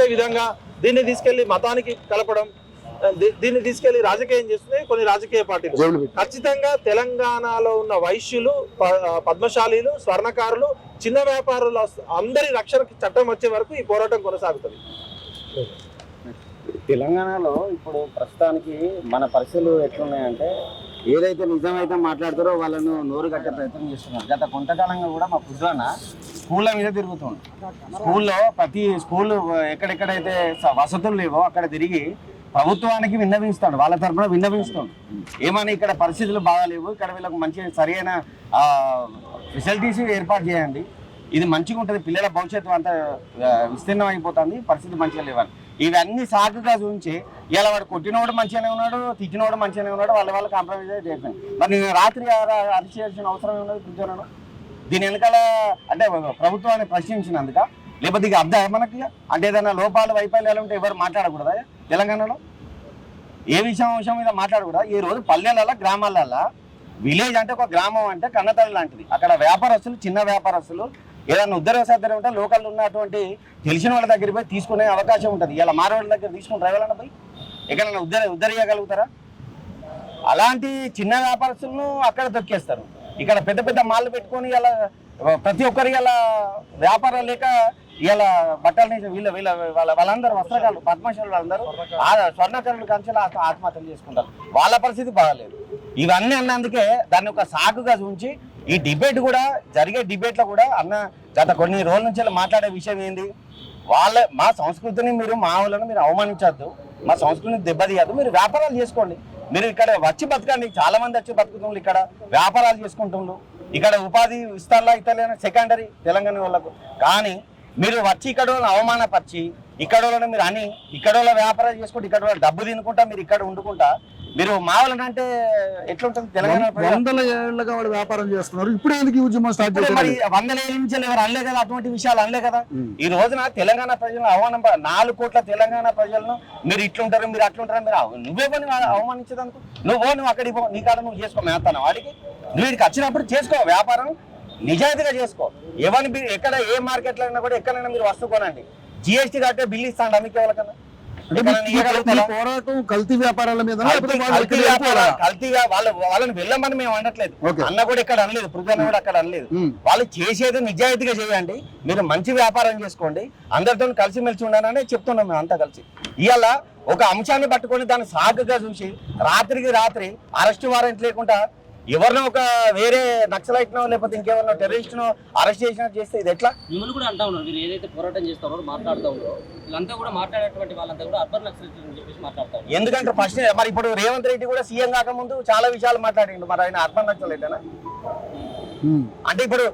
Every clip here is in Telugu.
చేసే విధంగా దీన్ని తీసుకెళ్లి మతానికి కలపడం, దీన్ని తీసుకెళ్లి రాజకీయం చేస్తున్నాయి కొన్ని రాజకీయ పార్టీలు. ఖచ్చితంగా తెలంగాణలో ఉన్న వైశ్యులు, పద్మశాలీలు, స్వర్ణకారులు, చిన్న వ్యాపారులు అందరి రక్షణకి చట్టం వచ్చే వరకు ఈ పోరాటం కొనసాగుతుంది. తెలంగాణలో ఇప్పుడు ప్రస్తుతానికి మన పరిస్థితులు ఎట్లున్నాయంటే, ఏదైతే నిజమైతే మాట్లాడతారో వాళ్ళను నోరు కట్టే ప్రయత్నం చేస్తున్నారు. గత కొంతకాలంగా కూడా మా పుద్రాన స్కూళ్ళ మీద తిరుగుతుంది. స్కూల్లో ప్రతి స్కూల్ ఎక్కడెక్కడైతే వసతులు లేవో అక్కడ తిరిగి ప్రభుత్వానికి విన్నవిస్తాడు, వాళ్ళ తరఫున విన్నవిస్తాడు. ఏమని ఇక్కడ పరిస్థితులు బాగాలేవు, ఇక్కడ వీళ్ళకి మంచి సరైన ఫెసిలిటీస్ ఏర్పాటు చేయండి, ఇది మంచిగా ఉంటుంది, పిల్లల భవిష్యత్తు అంతా విస్తీర్ణం అయిపోతుంది, పరిస్థితి మంచిగా లేవని ఇవన్నీ సాకుగా చూపించి ఇలా వాడు కొట్టినోడు మంచిగానే ఉన్నాడు, తిట్టినోడు మంచిగానే ఉన్నాడు, వాళ్ళ కాంప్రమైజ్ అయితే అయిపోయింది. మరి నేను రాత్రి అరెస్ట్ చేయాల్సిన అవసరం ఉన్నది కూర్చోను. దీని వెనకాల అంటే ప్రభుత్వాన్ని ప్రశ్నించినందుక, లేకపోతే ఇక అర్థం మనకి అంటే ఏదైనా లోపాలు వైఫల్యాలు ఉంటే ఎవరు మాట్లాడకూడదా తెలంగాణలో? ఏ విషయం మీద మాట్లాడకూడదా? ఈ రోజు పల్లెలలో, గ్రామాలలో, విలేజ్ అంటే ఒక గ్రామం అంటే కన్నతల్లి లాంటిది. అక్కడ వ్యాపారస్తులు, చిన్న వ్యాపారస్తులు ఏదైనా ఉద్దరవసాధ్యం ఉంటే లోకల్ ఉన్నటువంటి తెలిసిన వాళ్ళ దగ్గర పోయి తీసుకునే అవకాశం ఉంటుంది. ఇలా మారవాళ్ళ దగ్గర తీసుకుని రావాలన్నా పోయి ఎక్కడైనా ఉద్ధరించగలుగుతారా? అలాంటి చిన్న వ్యాపారస్తులను అక్కడ తొక్కేస్తారు. ఇక్కడ పెద్ద పెద్ద మాళ్ళు పెట్టుకొని ఇలా ప్రతి ఒక్కరి ఇలా వ్యాపారం లేక ఇలా బట్టల వీళ్ళ వాళ్ళందరూ వస్త్రకారులు, పద్మశాలు వాళ్ళందరూ స్వర్ణకారులు కంచెలు ఆత్మహత్యలు చేసుకుంటారు. వాళ్ళ పరిస్థితి బాగాలేదు. ఇవన్నీ అన్నందుకే దాన్ని ఒక సాకుగా చూపించి ఈ డిబేట్ కూడా జరిగే డిబేట్లో కూడా గత కొన్ని రోజుల నుంచి మాట్లాడే విషయం ఏంది, మా సంస్కృతిని మీరు మా ఊళ్ళను మీరు అవమానించద్దు, మా సంస్కృతిని దెబ్బతీయద్దు, మీరు వ్యాపారాలు చేసుకోండి, మీరు ఇక్కడ వచ్చి బతకండి. చాలా మంది వచ్చి బతుకుతుండ్రు, ఇక్కడ వ్యాపారాలు చేసుకుంటుండ్రు, ఇక్కడ ఉపాధి విస్తారాల ఇతరులైన సెకండరీ తెలంగాణ వాళ్ళకు. కానీ మీరు వచ్చి ఇక్కడ అవమానపరిచి ఇక్కడ మీరు అని ఇక్కడ వ్యాపారాలు చేసుకుంటే ఇక్కడ డబ్బు తినుకుంటా మీరు ఇక్కడ వండుకుంటా మీరు మావాలంటే ఎట్లుంటుంది? తెలంగాణ వందల ఏళ్ళగా వాళ్ళు వ్యాపారం చేస్తున్నారు, ఇప్పుడు ఎందుకు ఉద్యమం స్టార్ట్ చేశారు? మరి 100 ఏళ్ళ నుంచి ఎవరు అనలే కదా, అటువంటి విషయాలు అనలే కదా. ఈ రోజున తెలంగాణ ప్రజలను అవమానం 4 కోట్ల తెలంగాణ ప్రజలను మీరు ఇట్లుంటారు, మీరు అట్లుంటారు, మీరు నువ్వే పని అవమానించదనుకో, నువ్వు అక్కడికి పో, నీ కాడ నువ్వు చేసుకో, మేస్తాను వాడికి నువ్వు వీడికి వచ్చినప్పుడు చేసుకో, వ్యాపారం నిజాయితీగా చేసుకో. ఎవరిని ఎక్కడ ఏ మార్కెట్లో అయినా కూడా ఎక్కడైనా మీరు వస్తుకోనండి, జిఎస్టీ కట్టే బిల్లు ఇస్తాను మీకు ఎవరికన్నా. పోరాటం కల్తీ వ్యాపారాల మీద కల్తీగా వాళ్ళని వెళ్ళమని మేము అనట్లేదు, అన్న కూడా ఇక్కడ అనలేదు, పృథ్వన్న కూడా అక్కడ అనలేదు. వాళ్ళు చేసేది నిజాయితీగా చేయండి, మీరు మంచి వ్యాపారం చేసుకోండి, అందరితో కలిసిమెలిసి ఉండాలని చెప్తున్నాం మేము అంతా కలిసి. ఇవాళ ఒక అంశాన్ని పట్టుకొని దాన్ని సాగుగా చూసి రాత్రికి రాత్రి అరెస్ట్ వారెంట్ లేకుండా ఎవరినో ఒక వేరే నక్సలైట్నో లేకపోతే ఇంకెవరినో టెర్రరిస్ట్నో అరెస్ట్ చేసినట్టు చేస్తే ఇది ఎట్లా? మిమ్మల్ని కూడా అంటా ఉన్నారు, మీరు ఏదైతే పోరాటం చేస్తారో మాట్లాడుతూ ఉన్నారో వీళ్ళంతా కూడా మాట్లాడేటువంటి వాళ్ళంతా కూడా అర్బన్ నక్సలైట్ అని చెప్పేసి మాట్లాడతారు. ఎందుకంటే ఫస్ట్ మరి ఇప్పుడు రేవంత్ రెడ్డి కూడా సీఎం కాకముందు చాలా విషయాలు మాట్లాడిండు, మరి ఆయన అర్బన్ నక్సలైటేనా? అంటే ఇప్పుడు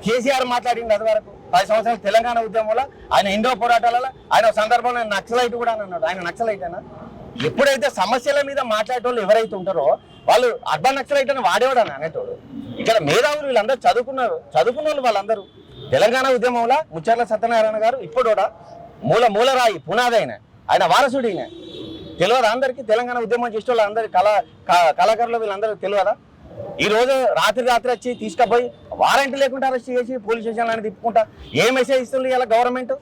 కేసీఆర్ మాట్లాడిండు అది వరకు 10 సంవత్సరాలు తెలంగాణ ఉద్యమంలో ఆయన ఎన్నో పోరాటాలలో ఆయన సందర్భంలో నక్సలైట్ కూడా అని అన్నాడు. ఆయన నక్సలైటేనా? ఎప్పుడైతే సమస్యల మీద మాట్లాడేటోళ్ళు ఎవరైతే ఉంటారో వాళ్ళు అర్బన్ నక్సలైట్ అని వాడేవాడని అనేటోడు. ఇక్కడ మేధావులు వీళ్ళందరూ చదువుకున్న వాళ్ళు వాళ్ళందరూ తెలంగాణ ఉద్యమంలో ముచ్చర్ల సత్యనారాయణ గారు ఇప్పుడు కూడా మూలరాయి పునాది ఆయన వారసుడు ఈయన. తెలియదా అందరికీ? తెలంగాణ ఉద్యమం చేసే వాళ్ళు అందరి కళాకారులు వీళ్ళందరూ తెలియదా? ఈ రోజు రాత్రి వచ్చి తీసుకుపోయి వారంటీ లేకుండా అరెస్ట్ చేసి పోలీస్ స్టేషన్లను తిప్పుకుంటా ఏ మెసేజ్ ఇస్తుంది ఇలా గవర్నమెంట్?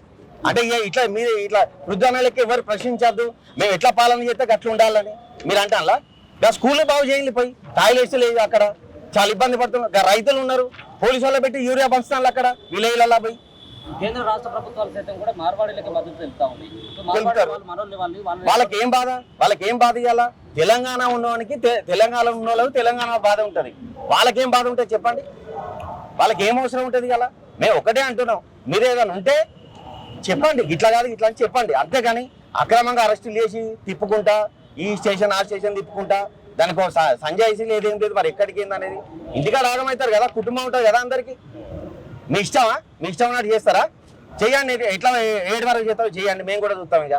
అంటే ఇట్లా మీరు ఇట్లా వృద్ధానాలకి ఎవరు ప్రశ్నించద్దు, మేము ఎట్లా పాలన చేస్తే అట్లా ఉండాలని మీరు అంటే అలా స్కూల్ బాగు చేయండి, పోయి టాయిలెట్స్ లేదు, అక్కడ చాలా ఇబ్బంది పడుతున్నారు, రైతులు ఉన్నారు, పోలీసు వాళ్ళు పెట్టి యూరియా పంచుతాను అక్కడ విలేజ్లలో పోయి. కేంద్ర రాష్ట్ర ప్రభుత్వాలు సైతం కూడా మార్వాడీలకి మద్దతు తెలుపుతా ఉంది. వాళ్ళకేం బాధ ఇవ్వాలా? తెలంగాణ ఉన్నవానికి తెలంగాణ ఉన్న వాళ్ళకి తెలంగాణ బాధ ఉంటుంది, వాళ్ళకేం బాధ ఉంటుంది చెప్పండి? వాళ్ళకి ఏం అవసరం ఉంటుంది కదా? మేము ఒకటే అంటున్నాం, మీరు ఏదైనా ఉంటే చెప్పండి, ఇట్లా కాదు ఇట్లా అని చెప్పండి, అంతేగాని అక్రమంగా అరెస్టులు చేసి తిప్పుకుంటా ఈ స్టేషన్ ఆ స్టేషన్ తిప్పుకుంటా దానికి సంజాయిషీ లేదేం లేదు, మరి ఎక్కడికి ఏందనేది ఇంటికాడ ఆగమవుతారు కదా, కుటుంబం ఉంటుంది కదా అందరికి. మీ ఇష్టమా? మీ ఇష్టం ఉన్నట్టు చేస్తారా? చెయ్యండి, ఎట్లా 7 వరకు చేస్తారో చెయ్యండి, మేము కూడా చూస్తాం ఇక.